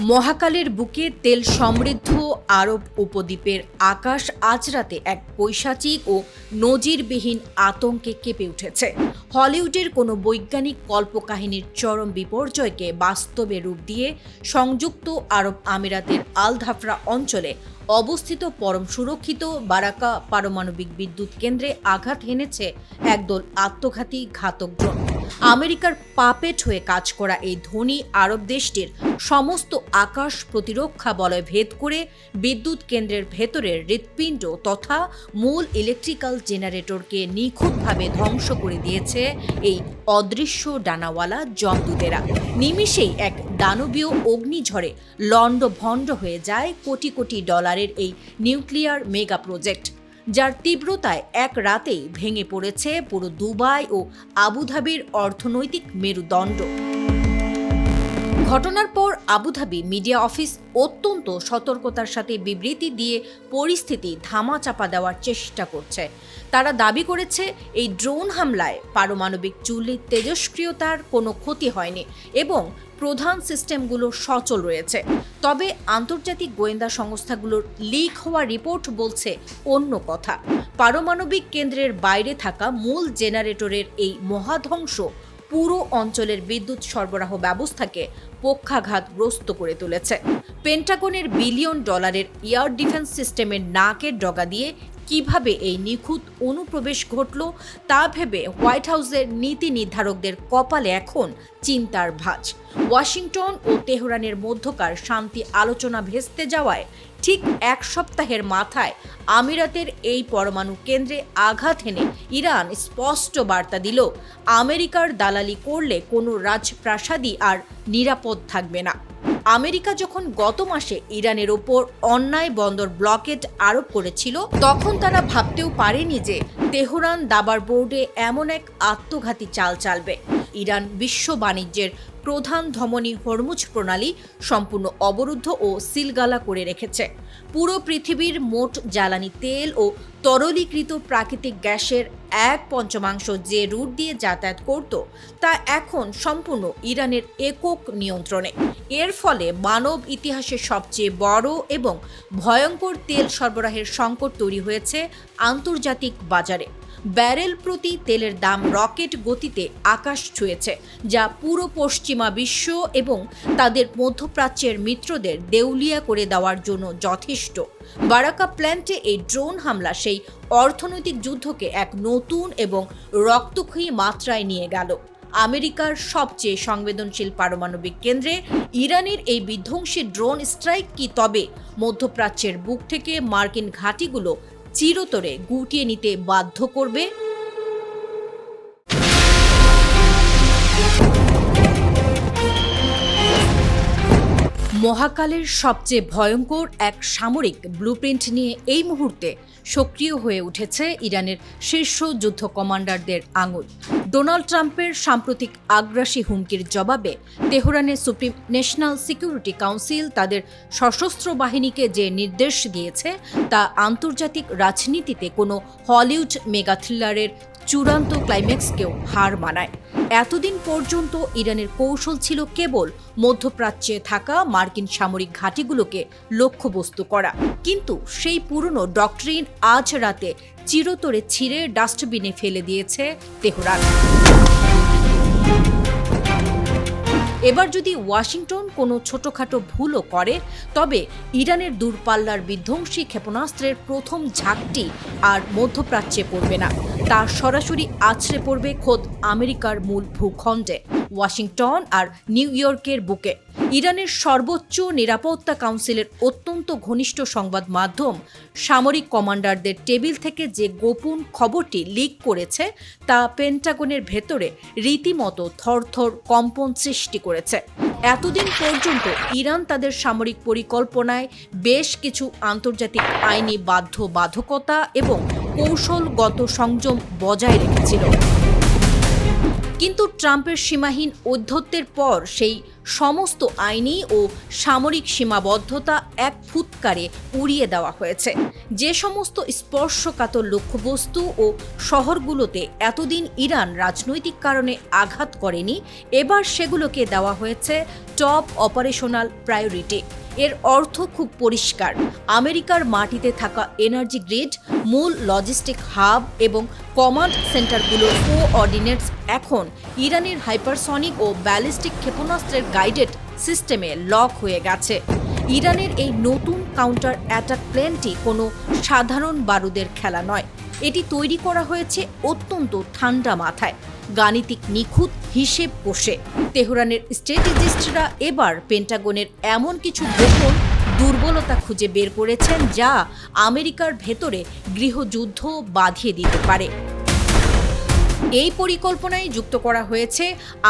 মহাকালের বুকে তেল সমৃদ্ধ আরব উপদ্বীপের আকাশ আজ রাতে এক পৈশাচিক ও নজিরবিহীন আতঙ্কে কেঁপে উঠেছে। হলিউডের কোনো বৈজ্ঞানিক কল্পকাহিনীর চরম বিপর্যয়কে বাস্তবে রূপ দিয়ে সংযুক্ত আরব আমিরাতের আল ধাফরা অঞ্চলে অবস্থিত পরম সুরক্ষিত বারাকা পারমাণবিক বিদ্যুৎ কেন্দ্রে আঘাত হেনেছে একদল আত্মঘাতী ঘাতক ড্রোন। আমেরিকার পাপেট হয়ে কাজ করা এই ধনী আরব দেশটির সমস্ত আকাশ প্রতিরক্ষা বলয় ভেদ করে বিদ্যুৎ কেন্দ্রের ভেতরের হৃৎপিণ্ড তথা মূল ইলেকট্রিক্যাল জেনারেটরকে নিখুঁতভাবে ধ্বংস করে দিয়েছে এই অদৃশ্য ডানাওয়ালা জমদূতেরা। নিমিষেই এক দানবীয় অগ্নিঝড়ে লণ্ডভণ্ড হয়ে যায় কোটি কোটি ডলারের এই নিউক্লিয়ার মেগা প্রজেক্ট, যার তীব্রতায় এক রাতেই ভেঙে পড়েছে পুরো দুবাই ও আবুধাবির অর্থনৈতিক মেরুদণ্ড। ঘটনার পর আবুধাবি মিডিয়া অফিস অত্যন্ত সতর্কতার সাথে বিবৃতি দিয়ে পরিস্থিতি ধামাচাপা দেওয়ার চেষ্টা করছে। তারা দাবি করেছে এই ড্রোন হামলায় পারমাণবিক চুল্লির তেজস্ক্রিয়তার কোনো ক্ষতি হয়নি এবং প্রধান সিস্টেমগুলো সচল রয়েছে। তবে আন্তর্জাতিক গোয়েন্দা সংস্থাগুলোর লিক হওয়া রিপোর্ট বলছে অন্য কথা। পারমাণবিক কেন্দ্রের বাইরে থাকা মূল জেনারেটরের এই মহাধ্বংস পুরো অঞ্চলের বিদ্যুৎ সরবরাহ ব্যবস্থাকে পক্ষাঘাতগ্রস্ত করে তুলেছে। পেন্টাগনের বিলিয়ন ডলারের এয়ার ডিফেন্স সিস্টেমের নাকের ডগা দিয়ে কিভাবে এই নিখুঁত অনুপ্রবেশ ঘটল তা ভেবে হোয়াইট হাউসের নীতি নির্ধারকদের কপালে এখন চিন্তার ভাঁজ। ওয়াশিংটন ও তেহরানের মধ্যকার শান্তি আলোচনা ভেস্তে যাওয়ায় ঠিক এক সপ্তাহের মাথায় আমিরাতের এই পরমাণু কেন্দ্রে আঘাত হেনে ইরান স্পষ্ট বার্তা দিল, আমেরিকার দালালি করলে কোনো রাজপ্রাসাদই আর নিরাপদ থাকবে না। আমেরিকা যখন গত মাসে ইরানের ওপর অন্যায় বন্দর ব্লকেড আরোপ করেছিল, তখন তারা ভাবতেও পারেনি যে তেহরান দাবার বোর্ডে এমন এক আত্মঘাতী চাল চালবে। ইরান বিশ্ব বাণিজ্যের প্রধান ধমনী হরমুজ প্রণালী সম্পূর্ণ অবরুদ্ধ ও সিলগালা করে রেখেছে। পুরো পৃথিবীর মোট জ্বালানি তেল ও তরলীকৃত প্রাকৃতিক গ্যাসের 1/5 যে রুট দিয়ে যাতায়াত করত তা এখন সম্পূর্ণ ইরানের একক নিয়ন্ত্রণে। এর ফলে মানব ইতিহাসের সবচেয়ে বড় এবং ভয়ঙ্কর তেল সরবরাহের সংকট তৈরি হয়েছে আন্তর্জাতিক বাজারে। ব্যারেল প্রতি তেলের দাম রকেট গতিতে আকাশ ছুঁয়েছে, যা পুরো পশ্চিমা বিশ্ব এবং তাদের মধ্যপ্রাচ্যের মিত্রদের দেউলিয়া করে দেওয়ার জন্য যথেষ্ট। বারাকা প্ল্যান্টে এই ড্রোন হামলা সেই অর্থনৈতিক যুদ্ধকে এক নতুন এবং রক্তক্ষয়ী মাত্রায় নিয়ে গেল। আমেরিকার সবচেয়ে সংবেদনশীল পারমাণবিক কেন্দ্রে ইরানের এই বিধ্বংসী ড্রোন স্ট্রাইক কি তবে মধ্যপ্রাচ্যের বুক থেকে মার্কিন ঘাঁটিগুলো চিরতরে গুটিয়ে নিতে বাধ্য করবে? মহাকালের সবচেয়ে ভয়ঙ্কর এক সামরিক ব্লুপ্রিন্ট নিয়ে এই মুহূর্তে সক্রিয় হয়ে উঠেছে ইরানের শীর্ষ যুদ্ধ কমান্ডারদের আঙুল। ডোনাল্ড ট্রাম্পের সাম্প্রতিক আগ্রাসী হুমকির জবাবে তেহরানের সুপ্রিম ন্যাশনাল সিকিউরিটি কাউন্সিল তাদের সশস্ত্র বাহিনীকে যে নির্দেশ দিয়েছে তা আন্তর্জাতিক রাজনীতিতে কোনো হলিউড মেগা থ্রিলারের চূড়ান্ত ক্লাইম্যাক্সকেও হার মানায়। এতদিন পর্যন্ত ইরানের কৌশল ছিল কেবল মধ্যপ্রাচ্যে থাকা মার্কিন সামরিক ঘাঁটিগুলোকে লক্ষ্যবস্তু করা, কিন্তু সেই পুরনো ডক্ট্রিন আজ রাতে চিরতরে ছিঁড়ে ডাস্টবিনে ফেলে দিয়েছে তেহরান। এবার যদি ওয়াশিংটন কোনো ছোটখাটো ভুলও করে, তবে ইরানের দূরপাল্লার বিধ্বংসী ক্ষেপণাস্ত্রের প্রথম ঝাঁকটি আর মধ্যপ্রাচ্যে পড়বে না, তা সরাসরি আছড়ে পড়বে খোদ আমেরিকার মূল ভূখণ্ডে, ওয়াশিংটন আর নিউ ইয়র্কের বুকে। ইরানের সর্বোচ্চ নিরাপত্তা কাউন্সিলের অত্যন্ত ঘনিষ্ঠ সংবাদ মাধ্যম সামরিক কমান্ডারদের টেবিল থেকে যে গোপন খবরটি লিক করেছে তা পেন্টাগনের ভেতরে রীতিমতো থরথর কম্পন সৃষ্টি করেছে। এতদিন পর্যন্ত ইরান তাদের সামরিক পরিকল্পনায় বেশ কিছু আন্তর্জাতিক আইনি বাধ্যবাধকতা এবং কৌশলগত সংযম বজায় রেখেছিল, কিন্তু ট্রাম্পের সীমাহীন ঔদ্ধত্যের পর সেই সমস্ত আইনি ও সামরিক সীমাবদ্ধতা এক ফুৎকারে উড়িয়ে দেওয়া হয়েছে। যে সমস্ত স্পর্শকাতর লক্ষ্যবস্তু ও শহরগুলোতে এতদিন ইরান রাজনৈতিক কারণে আঘাত করেনি, এবার সেগুলোকে দেওয়া হয়েছে টপ অপারেশনাল প্রায়োরিটি। এর অর্থ খুব পরিষ্কার, আমেরিকার মাটিতে থাকা এনার্জি গ্রিড, মূল লজিস্টিক হাব এবং কমান্ড সেন্টারগুলোর কোঅর্ডিনেটস এখন ইরানের হাইপারসনিক ও ব্যালিস্টিক ক্ষেপণাস্ত্রের গাইডেড সিস্টেমে লক হয়ে গেছে। ইরানের এই নতুন কাউন্টার অ্যাটাক প্ল্যানটি কোনো সাধারণ বারুদের খেলা নয়, এটি তৈরি করা হয়েছে অত্যন্ত ঠান্ডা মাথায়, গাণিতিক নিখুঁত হিসেব কষে। তেহরানের স্ট্র্যাটেজিস্টরা এবার পেন্টাগনের এমন কিছু গোপন দুর্বলতা খুঁজে বের করেছেন যা আমেরিকার ভেতরে গৃহযুদ্ধ বাঁধিয়ে দিতে পারে। এই পরিকল্পনায় যুক্ত করা হয়েছে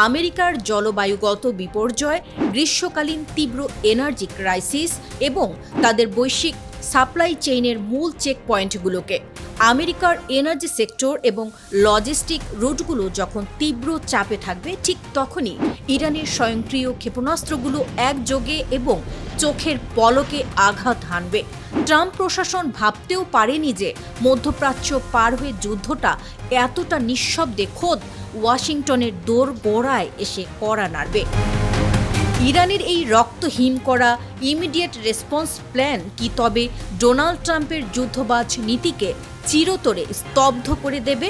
আমেরিকার জলবায়ুগত বিপর্যয়, গ্রীষ্মকালীন তীব্র এনার্জি ক্রাইসিস এবং তাদের বৈশ্বিক সাপ্লাই চেইনের মূল চেক পয়েন্টগুলোকে। আমেরিকার এনার্জি সেক্টর এবং লজিস্টিক রুটগুলো যখন তীব্র চাপে থাকবে, ঠিক তখনই ইরানের স্বয়ংক্রিয় ক্ষেপণাস্ত্রগুলো একযোগে এবং চোখের পলকে আঘাত হানবে। ট্রাম্প প্রশাসন ভাবতেও পারেনি যে মধ্যপ্রাচ্য পার হয়ে যুদ্ধটা এতটা নিঃশব্দে খোদ ওয়াশিংটনের দোরগোড়ায় এসে কড়া নাড়বে। ইরানের এই রক্তহীন করা ইমিডিয়েট রেসপন্স প্ল্যান কি তবে ডোনাল্ড ট্রাম্পের যুদ্ধবাজ নীতিকে চিরতরে স্তব্ধ করে দেবে?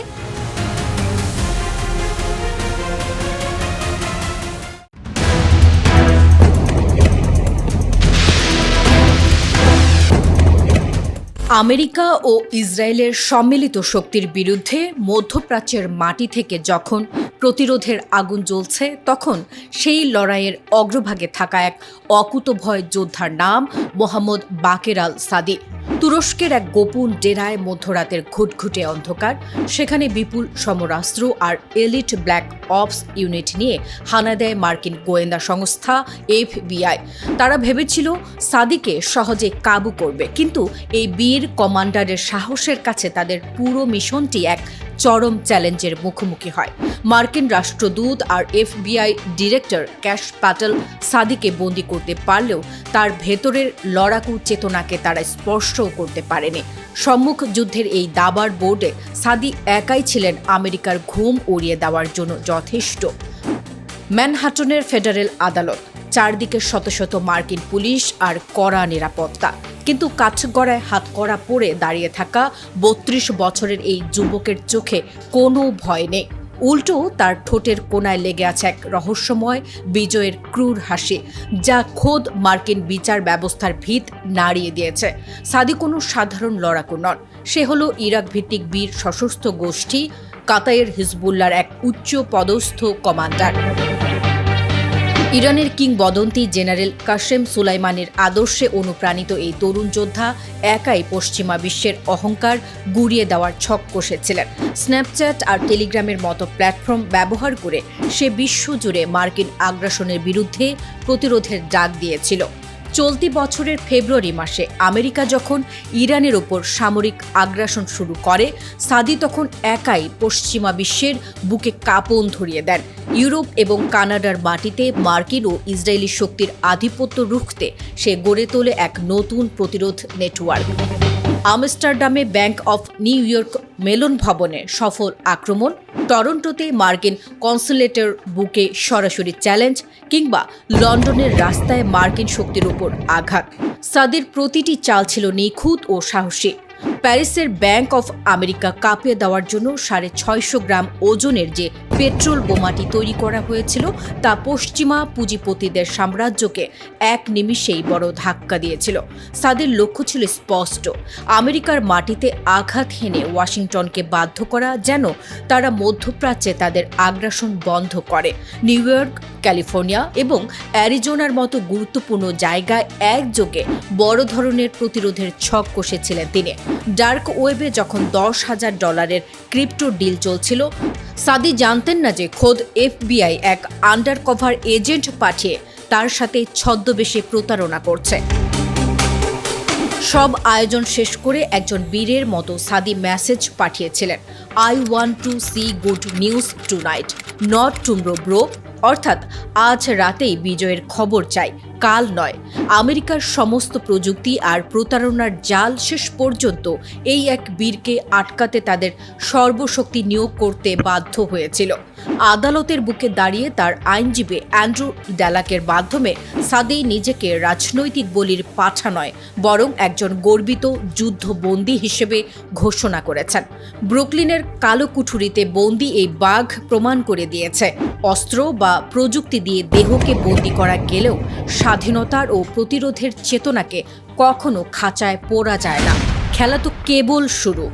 আমেরিকা ও ইসরায়েলের সম্মিলিত শক্তির বিরুদ্ধে মধ্যপ্রাচ্যের মাটি থেকে যখন প্রতিরোধের আগুন জ্বলছে, তখন সেই লড়াইয়ের অগ্রভাগে থাকা এক অকুতভয় যোদ্ধার নাম মোহাম্মদ বাকের আল সাদি। তুরস্কের এক গোপন ডেরায় মধ্যরাতের ঘুটঘুটে অন্ধকার, সেখানে বিপুল সমরাস্ত্র আর এলিট ব্ল্যাক অপস ইউনিট নিয়ে হানা দেয় মার্কিন গোয়েন্দা সংস্থা FBI। তারা ভেবেছিল সাদিকে সহজে কাবু করবে, কিন্তু এই বীর কমান্ডারের সাহসের কাছে তাদের পুরো মিশনটি এক চরম চ্যালেঞ্জের মুখোমুখি হয়। মার্কিন রাষ্ট্রদূত আর FBI ডিরেক্টর ক্যাশ প্যাটেল সাদিকে বন্দি করতে পারলেও তার ভেতরের লড়াকু চেতনাকে তারা স্পর্শও করতে পারেনি। সম্মুখ যুদ্ধের এই দাবার বোর্ডে সাদি একাই ছিলেন আমেরিকার ঘুম উড়িয়ে দেওয়ার জন্য যথেষ্ট। ম্যানহাটনের ফেডারেল আদালত, চারদিকে শত শত মার্কিন পুলিশ আর কড়া নিরাপত্তা, কিন্তু কাঠগড়ায় হাতকড়া পরে দাঁড়িয়ে থাকা 32 বছরের এই যুবকের চোখে কোনো ভয় নেই। উল্টো তার ঠোঁটের কোনায় লেগে আছে এক রহস্যময় বিজয়ের ক্রূর হাসি, যা খোদ মার্কিন বিচার ব্যবস্থার ভিত নাড়িয়ে দিয়েছে। সাদি কোনো সাধারণ লড়াকু নন, সে হলো ইরাক ভিত্তিক বীর সশস্ত্র গোষ্ঠী কাতায়ের হিজবুল্লাহর এক উচ্চ পদস্থ কমান্ডার। ইরানের কিংবদন্তি জেনারেল কাশেম সুলাইমানের আদর্শে অনুপ্রাণিত এই তরুণ যোদ্ধা একাই পশ্চিমা বিশ্বের অহংকার গুড়িয়ে দেওয়ার ছক কষেছিলেন। স্ন্যাপচ্যাট আর টেলিগ্রামের মতো প্ল্যাটফর্ম ব্যবহার করে সে বিশ্বজুড়ে মার্কিন আগ্রাসনের বিরুদ্ধে প্রতিরোধের ডাক দিয়েছিল। চলতি বছরের ফেব্রুয়ারি মাসে আমেরিকা যখন ইরানের ওপর সামরিক আগ্রাসন শুরু করে, সাদি তখন একাই পশ্চিমা বিশ্বের বুকে কাঁপন ধরিয়ে দেন। ইউরোপ এবং কানাডার মাটিতে মার্কিন ও ইসরায়েলি শক্তির আধিপত্য রুখতে সে গড়ে তোলে এক নতুন প্রতিরোধ নেটওয়ার্ক। আমস্টারডামে bank of New York Mellon ভবনে সফল আক্রমণ, টরন্টোতে মার্কিন কনসুলেটের বুকে সরাসরি চ্যালেঞ্জ, কিংবা লন্ডনের রাস্তায় মার্কিন শক্তির ওপর আঘাত, সাদির প্রতিটি চাল ছিল নিখুঁত ও সাহসী। প্যারিসের ব্যাংক অফ আমেরিকা কাঁপিয়ে দেওয়ার জন্য 650 গ্রাম ওজনের যে পেট্রোল বোমাটি তৈরি করা হয়েছিল, তা পশ্চিমা পুঁজিপতিদের সাম্রাজ্যকে এক নিমিষেই বড় ধাক্কা দিয়েছিল। সাদের লক্ষ্য ছিল স্পষ্ট, আমেরিকার মাটিতে আঘাত হেনে ওয়াশিংটনকে বাধ্য করা যেন তারা মধ্যপ্রাচ্যে তাদের আগ্রাসন বন্ধ করে। নিউ ইয়র্ক, ক্যালিফোর্নিয়া এবং অ্যারিজোনার মতো গুরুত্বপূর্ণ জায়গায় একযোগে বড় ধরনের প্রতিরোধের ছক কষেছিলেন তিনি। ডার্ক ওয়েবে যখন $10,000 ক্রিপ্টো ডিল চলছিল, সাদি জানতেন না যে খোদ FBI এক আন্ডারকভার এজেন্ট পাঠিয়ে তার সাথে ছদ্মবেশে প্রতারণা করছে। সব আয়োজন শেষ করে একজন বীরের মতো সাদি মেসেজ পাঠিয়েছিলেন, I want to see good news tonight, not tomorrow bro। অর্থাৎ আজ রাতেই বিজয়ের খবর চাই, কাল নয়। আমেরিকার সমস্ত প্রযুক্তি আর প্রতারণার জাল শেষ পর্যন্ত এই এক বীরকে আটকাতে তাদের সর্বশক্তি নিয়োগ করতে বাধ্য হয়েছিল। আদালতের বুকে দাঁড়িয়ে তার আইনজীবী অ্যান্ড্রু ড্যালাকের মাধ্যমে সাদি নিজেকে রাজনৈতিক বলির পাঠা নয়, বরং একজন গর্বিত যুদ্ধবন্দী হিসেবে ঘোষণা করেছেন। ব্রুকলিনের কালো কুঠুরিতে বন্দী এই বাঘ প্রমাণ করে দিয়েছে, অস্ত্র বা প্রযুক্তি দিয়ে দেহকে বন্দী করা গেলেও স্বাধীনতার ও প্রতিরোধের চেতনাকে কখনো খাঁচায় পোড়া যায় না। খেলা তো কেবল শুরু।